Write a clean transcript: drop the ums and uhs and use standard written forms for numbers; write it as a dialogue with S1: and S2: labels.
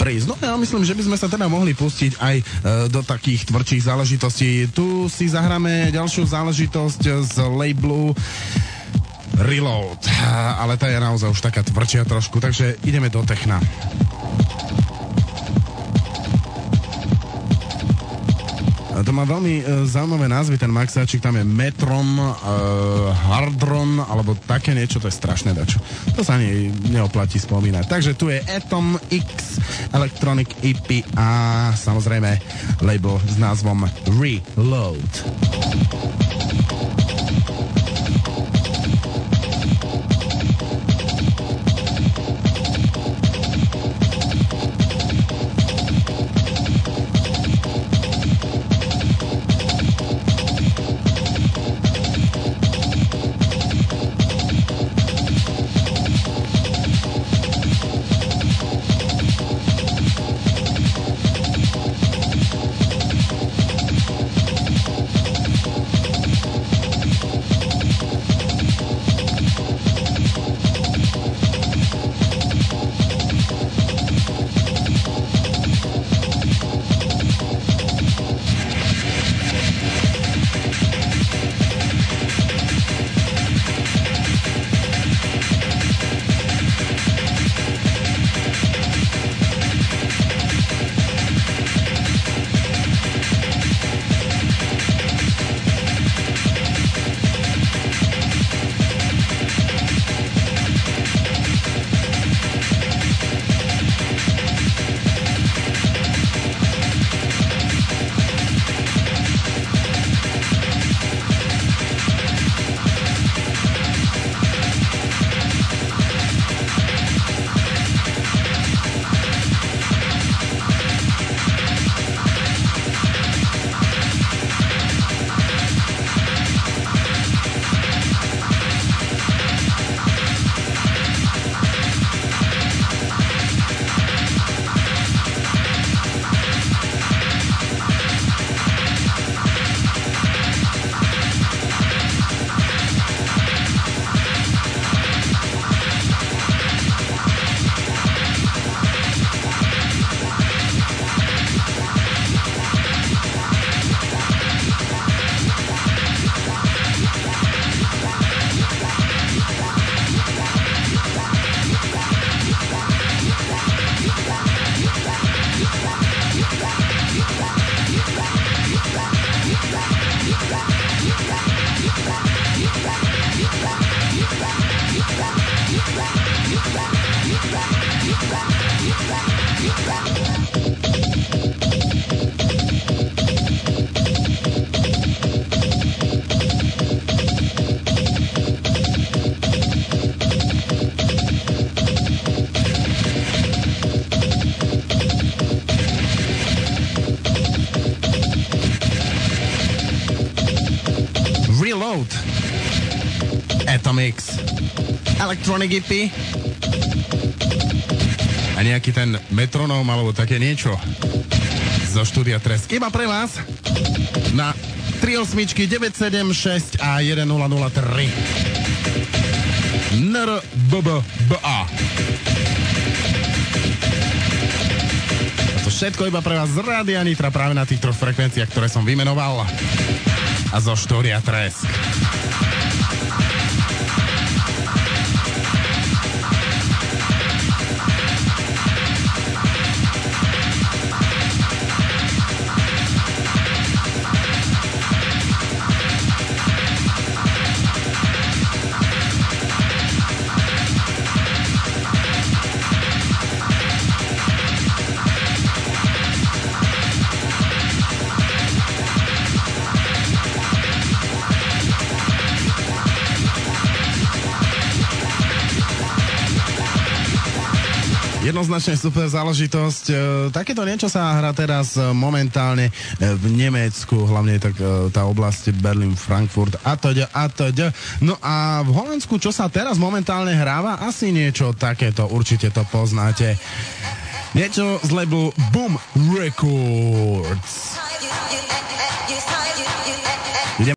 S1: prísť. No ja myslím, že by sme sa teda mohli pustiť aj do takých tvrdších záležitostí. Tu si zahráme ďalšiu záležitosť z labelu Reload, ale tá je naozaj už taká tvrdšia trošku, takže ideme do techna. To má veľmi zaujímavé názvy, ten maxáčik, tam je Metron, Hardron, alebo také niečo, to je strašné dačo. To sa ani neoplatí spomínať. Takže tu je Atom X Electronic EP a samozrejme label s názvom Reload. Reload, Atom X Electronic EP a nejaký ten metronóm alebo také niečo zo štúdia Tresk. Iba pre vás na 38, 976 a 1003 NRBBA. A to všetko iba pre vás z Rádia Nitra práve na tých troch frekvenciách, ktoré som vymenoval a zo štúdia Tresk. Jednoznačne super záležitosť. Takéto niečo sa hrá teraz momentálne v Nemecku, hlavne tak tá oblasť Berlin, Frankfurt a teda. No a v Holandsku, čo sa teraz momentálne hráva, asi niečo takéto, určite to poznáte. Niečo z labelu Boom Records.